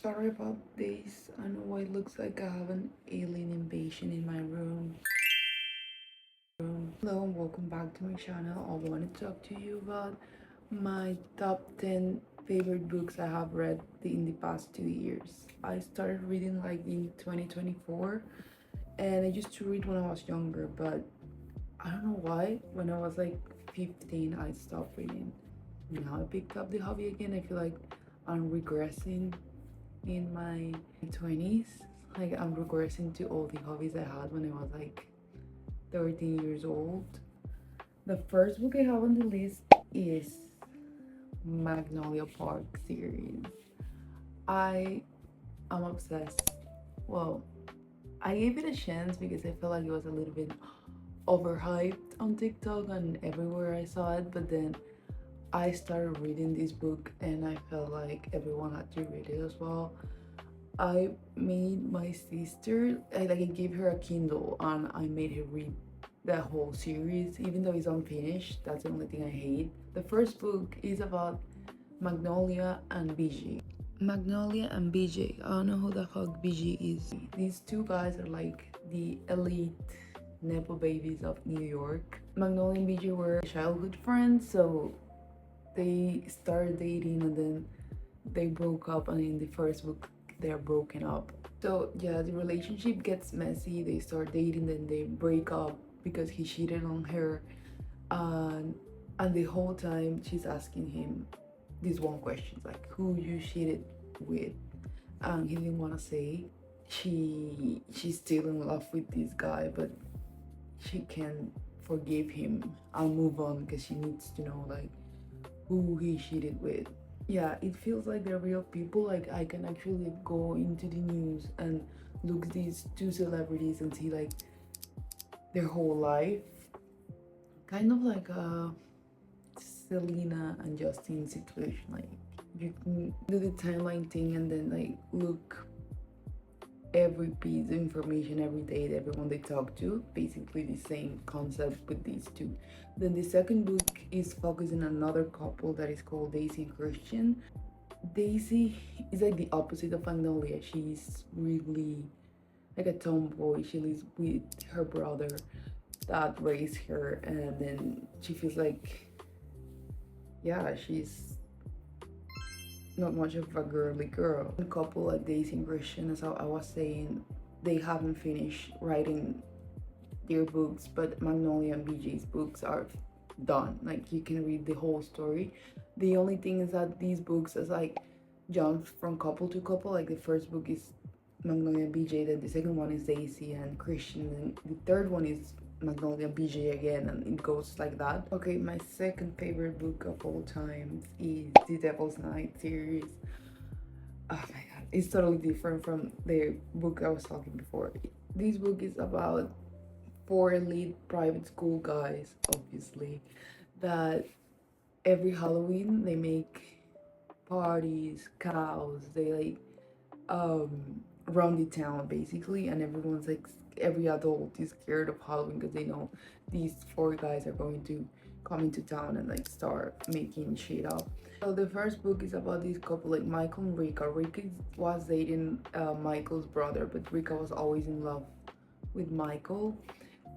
Sorry about this. I know it looks like I have an alien invasion in my room. Hello and welcome back to my channel. I want to talk to you about my top 10 favorite books I have read in the past 2 years. I started reading like in 2024 and I used to read when I was younger, but I don't know why. When I was like 15, I stopped reading. Now I picked up the hobby again. I feel like I'm regressing in my 20s. Like I'm regressing to all the hobbies I had when I was like 13 years old. The first book I have on the list is Magnolia Park series. I am obsessed. Well, I gave it a chance because I felt like it was a little bit overhyped on TikTok and everywhere I saw it, but then I started reading this book and I felt like everyone had to read it as well. I made my sister, I gave her a Kindle and I made her read the whole series, even though it's unfinished. That's the only thing I hate. The first book is about Magnolia and BJ. Magnolia and BJ. I don't know who the fuck BJ is. These two guys are like the elite Nepo babies of New York. Magnolia and BJ were childhood friends, so they started dating and then they broke up, and in the first book they're broken up. So yeah, the relationship gets messy. They start dating, then they break up because he cheated on her, and the whole time she's asking him these one questions like who you cheated with, and he didn't want to say. She's still in love with this guy, but she can't forgive him and move on because she needs to know like who he cheated with. Yeah, it feels like they're real people. Like I can actually go into the news and look at these two celebrities and see like their whole life, kind of like a Selena and Justin situation. Like you can do the timeline thing and then like look every piece of information every day, everyone they talk to. Basically the same concept with these two. Then the second book is focusing on another couple that is called Daisy and Christian. Daisy is like the opposite of Magnolia. She's really like a tomboy. She lives with her brother that raised her, and then she feels like, yeah, she's not much of a girly girl. A couple like Daisy and Christian, as I was saying, they haven't finished writing their books, but Magnolia and BJ's books are done. Like you can read the whole story. The only thing is that these books is like jumps from couple to couple. Like the first book is Magnolia and BJ, then the second one is Daisy and Christian, and the third one is Magnolia and BJ again, and it goes like that. Okay, my second favorite book of all time is the Devil's Night series. Oh my god, it's totally different from the book I was talking before. This book is about four elite private school guys, obviously, that every Halloween they make parties, cows, they like run the town basically, and everyone's like, every adult is scared of Halloween because they know these four guys are going to come into town and like start making shit up. So the first book is about this couple, like Michael and Rika. Rika was dating Michael's brother, but Rika was always in love with Michael,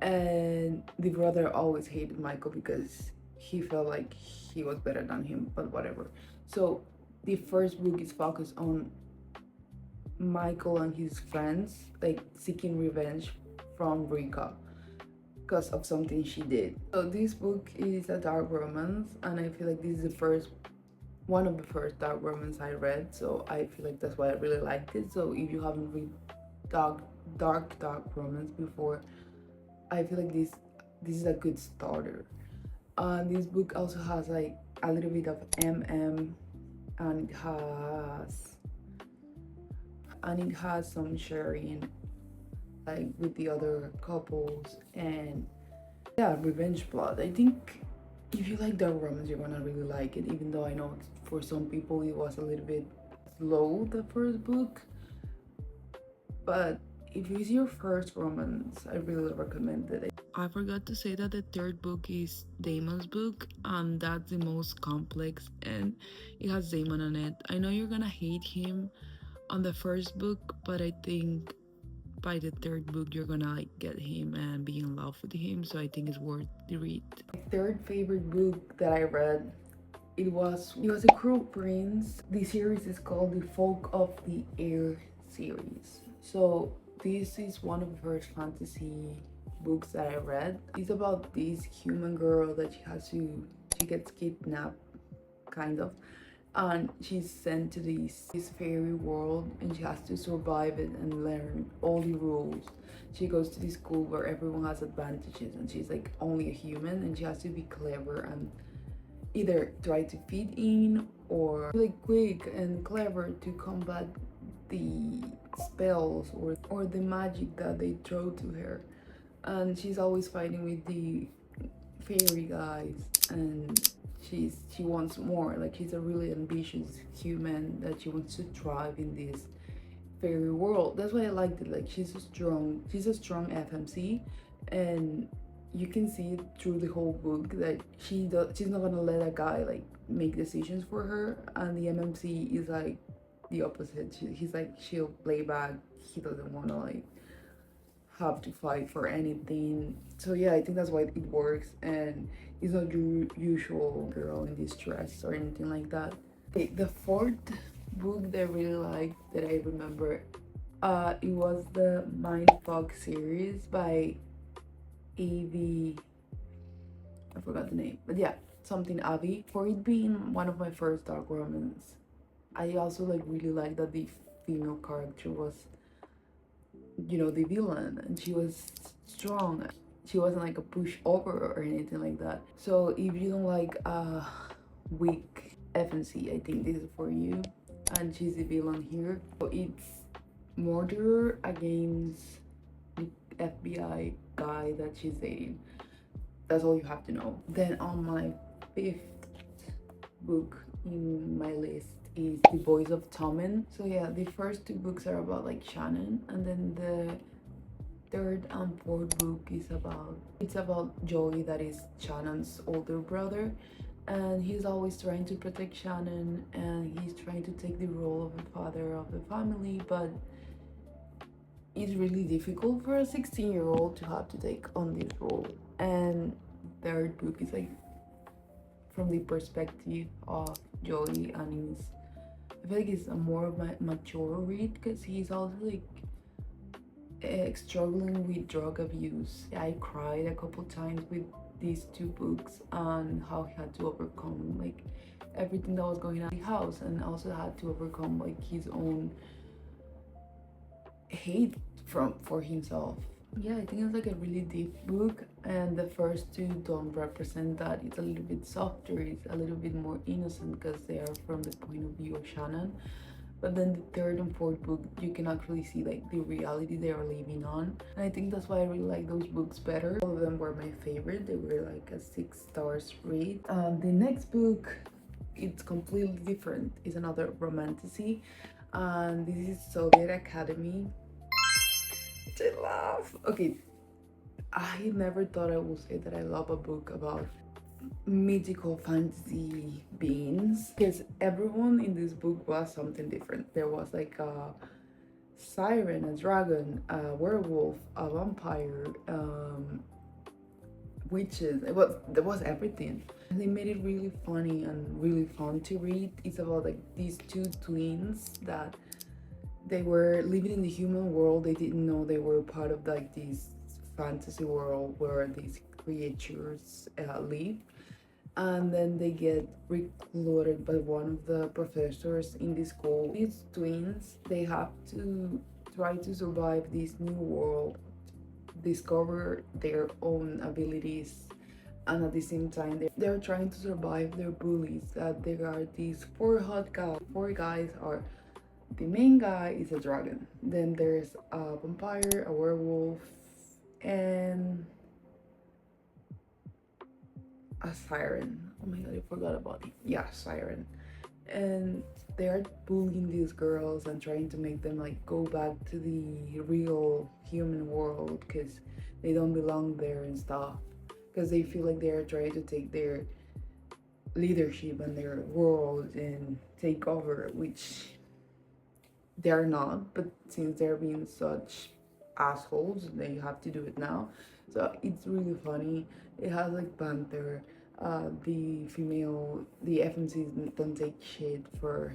and the brother always hated Michael because he felt like he was better than him, but whatever. So the first book is focused on Michael and his friends like seeking revenge from Rika because of something she did. So this book is a dark romance, and I feel like this is the first one of the first dark romance I read, so I feel like that's why I really liked it. So if you haven't read dark romance before, I feel like this is a good starter. This book also has like a little bit of MM, and it has some sharing like with the other couples, and yeah, revenge plot. I think if you like dark romance, you're gonna really like it, even though I know for some people it was a little bit slow, the first book. But if it's your first romance, I really recommend it. I forgot to say that the third book is Damon's book, and that's the most complex, and it has Damon on it. I know you're gonna hate him, on the first book, but I think by the third book you're gonna like get him and be in love with him, so I think it's worth the read. My third favorite book that I read, it was a Cruel Prince. The series is called the Folk of the Air series. So this is one of the first fantasy books that I read. It's about this human girl that she gets kidnapped, kind of, and she's sent to this fairy world, and she has to survive it and learn all the rules. She goes to this school where everyone has advantages, and she's like only a human, and she has to be clever and either try to fit in or like quick and clever to combat the spells or the magic that they throw to her. And she's always fighting with the fairy guys, and she wants more. Like, she's a really ambitious human that she wants to thrive in this fairy world. That's why I liked it. Like, she's a strong FMC, and you can see it through the whole book that she's not gonna let a guy like make decisions for her, and the MMC is like the opposite. He's like, she'll play back. He doesn't want to like have to fight for anything. So yeah, I think that's why it works, and it's not your usual girl in distress or anything like that. Okay, the fourth book that I really liked that I remember, it was the Mindf series by Avi. I forgot the name, but yeah, something Avi. For it being one of my first dark romance, I also like really liked that the female character was, the villain, and she was strong. She wasn't like a pushover or anything like that. So if you don't like weak FNC, I think this is for you. And she's the villain here. So it's murder against the FBI guy that she's dating. That's all you have to know. Then on my fifth book in my list is The Voice of Tommen. So yeah, the first two books are about like Shannon, and then the third and fourth book is about Joey, that is Shannon's older brother, and he's always trying to protect Shannon, and he's trying to take the role of the father of the family, but it's really difficult for a 16-year-old to have to take on this role. And third book is like from the perspective of Joey, and I feel like it's a more of my mature read, because he's also like struggling with drug abuse. I cried a couple times with these two books, and how he had to overcome like everything that was going on in the house, and also had to overcome like his own hate for himself. Yeah, I think it's like a really deep book, and the first two don't represent that. It's a little bit softer, it's a little bit more innocent, because they are from the point of view of Shannon. But then the third and fourth book, you can actually see like the reality they are living on, and I think that's why I really like those books better. All of them were my favorite. They were like a 6 stars read. The next book, it's completely different. It's another romantasy, and this is Zodiac Academy, which I love. Okay, I never thought I would say that I love a book about mythical fantasy beings, because everyone in this book was something different. There was like a siren, a dragon, a werewolf, a vampire, witches. There was everything. And they made it really funny and really fun to read. It's about like these two twins that they were living in the human world. They didn't know they were part of like this fantasy world where these creatures live, and then they get recruited by one of the professors in the school. These twins, they have to try to survive this new world, discover their own abilities, and at the same time they're trying to survive their bullies. That there are these four hot guys. Four guys are, the main guy is a dragon, then there's a vampire, a werewolf, and a siren. Oh my god, I forgot about it. Yeah, siren. And they're bullying these girls and trying to make them like go back to the real human world, because they don't belong there and stuff, because they feel like they're trying to take their leadership and their world and take over, which they're not, but since they're being such assholes, they have to do it now. So it's really funny. It has like banter. The female, the FMCs don't take shit for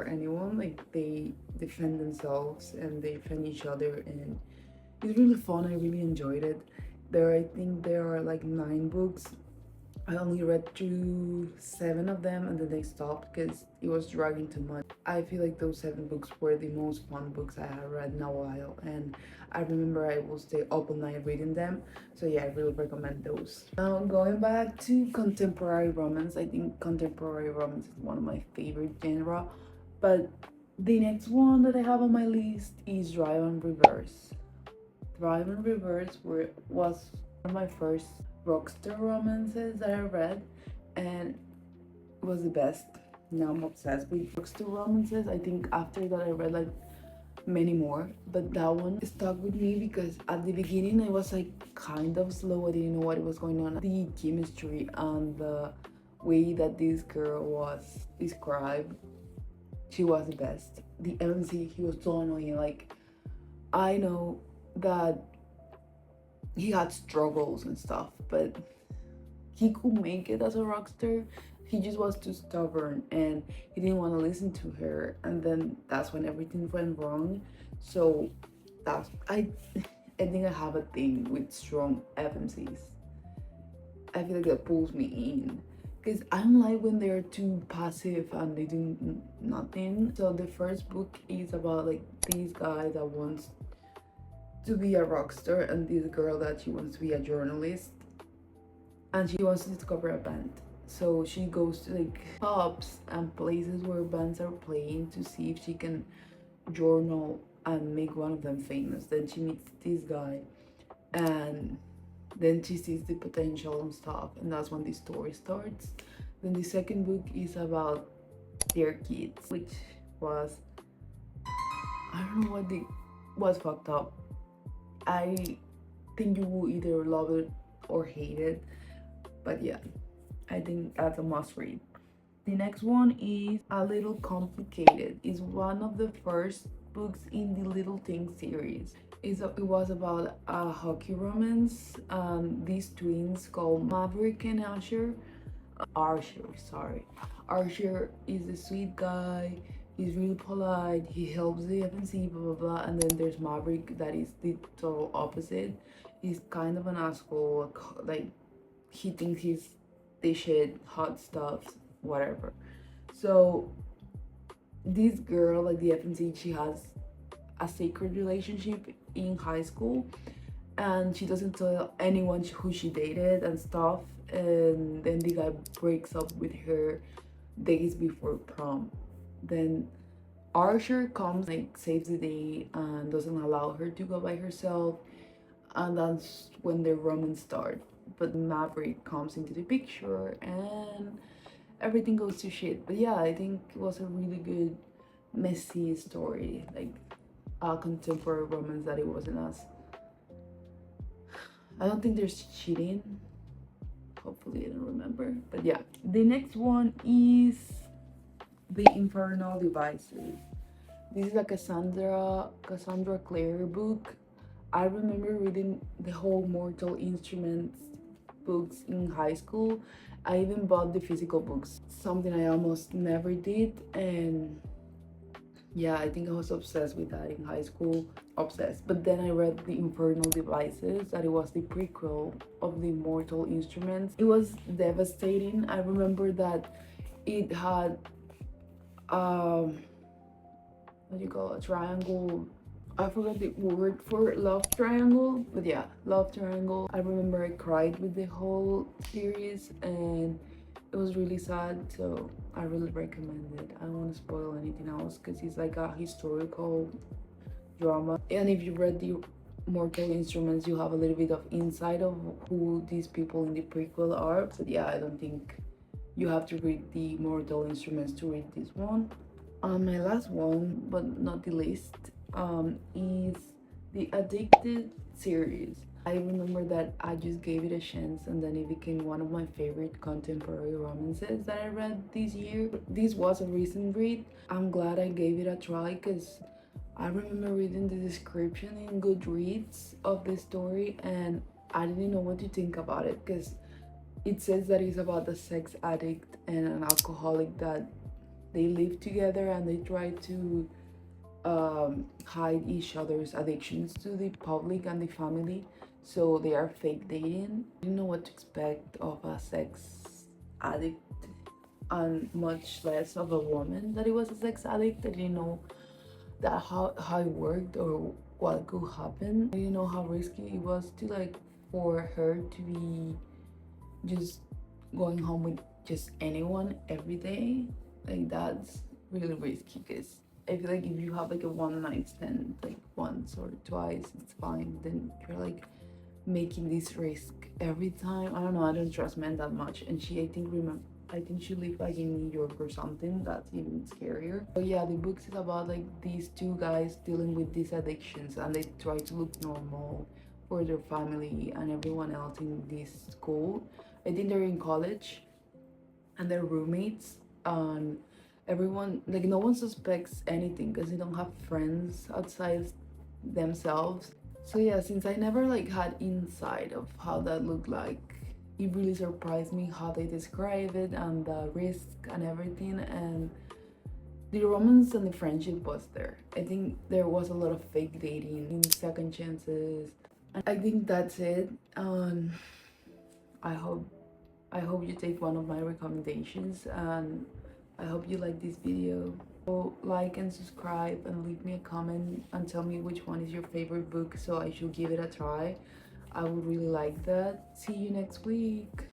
anyone. Like they defend themselves and they defend each other, and it's really fun. I really enjoyed it. I think there are like 9 books. I only read through 7 of them and then they stopped because it was dragging too much. I feel like those 7 books were the most fun books I have read in a while, and I remember I will stay up all night reading them. So yeah, I really recommend those. Now going back to contemporary romance, I think contemporary romance is one of my favorite genre, but the next one that I have on my list is Drive and Reverse. Drive and Reverse was one of my first rockstar romances that I read, and it was the best. Now I'm obsessed with rockstar romances. I think after that I read like many more, but that one stuck with me because at the beginning I was like kind of slow. I didn't know what was going on. The chemistry and the way that this girl was described, she was the best. The MC, he was so annoying. Like, I know that he had struggles and stuff, but he could make it as a rock star. He just was too stubborn and he didn't want to listen to her, and then that's when everything went wrong. So that's I think I have a thing with strong FMCs. I feel like that pulls me in because I don't like when they're too passive and they do nothing. So the first book is about like this guy that wants to be a rock star and this girl that she wants to be a journalist, and she wants to discover a band. So she goes to like pubs and places where bands are playing to see if she can journal and make one of them famous. Then she meets this guy, and then she sees the potential and stuff, and that's when the story starts. Then the second book is about their kids, which was, I don't know what the was fucked up. I think you will either love it or hate it, but yeah, I think that's a must read. The next one is A Little Complicated. It's one of the first books in the Little Things series. It was about a hockey romance. These twins called Maverick and Archer, sorry. Archer is a sweet guy. He's really polite. He helps the FNC, blah blah blah. And then there's Maverick, that is the total opposite. He's kind of an asshole. Like he thinks he's the shit, hot stuff, whatever. So this girl, like the FNC, she has a sacred relationship in high school, and she doesn't tell anyone who she dated and stuff. And then the guy breaks up with her days before prom. Then Archer comes, like saves the day and doesn't allow her to go by herself, and that's when the romance starts. But Maverick comes into the picture and everything goes to shit. But yeah, I think it was a really good messy story, like a contemporary romance that it wasn't as, I don't think there's cheating. Hopefully I don't remember. But yeah, the next one is The Infernal Devices. This is a Cassandra Clare book. I remember reading the whole Mortal Instruments books in high school. I even bought the physical books, something I almost never did. And yeah, I think I was obsessed with that in high school. Obsessed. But then I read The Infernal Devices, that it was the prequel of the Mortal Instruments. It was devastating. I remember that it had what do you call a triangle, I forgot the word for love triangle, but yeah, love triangle. I remember I cried with the whole series and it was really sad, so I really recommend it. I don't want to spoil anything else because it's like a historical drama, and if you read the Mortal Instruments, you have a little bit of insight of who these people in the prequel are. So yeah, I don't think you have to read the Mortal Instruments to read this one. My last one, but not the least, is the Addicted series. I remember that I just gave it a chance and then it became one of my favorite contemporary romances that I read this year. This was a recent read. I'm glad I gave it a try because I remember reading the description in Goodreads of the story and I didn't know what to think about it because it says that it's about a sex addict and an alcoholic that they live together and they try to hide each other's addictions to the public and the family. So they are fake dating. I didn't know what to expect of a sex addict and much less of a woman that it was a sex addict. I didn't know that how it worked or what could happen. I didn't know how risky it was to like for her to be just going home with just anyone every day. Like that's really risky because I feel like if you have like a one night stand like once or twice, it's fine. Then you're like making this risk every time. I don't know. I don't trust men that much. And I think she lived like in New York or something. That's even scarier. But yeah, the book is about like these two guys dealing with these addictions and they try to look normal for their family and everyone else in this school. I think they're in college and they're roommates and everyone like no one suspects anything because they don't have friends outside themselves. So yeah, since I never like had insight of how that looked like, it really surprised me how they describe it and the risk and everything, and the romance and the friendship was there. I think there was a lot of fake dating, second chances. I think that's it. I hope I hope you take one of my recommendations and I hope you like this video. So like and subscribe and leave me a comment and tell me which one is your favorite book so I should give it a try. I would really like that. See you next week.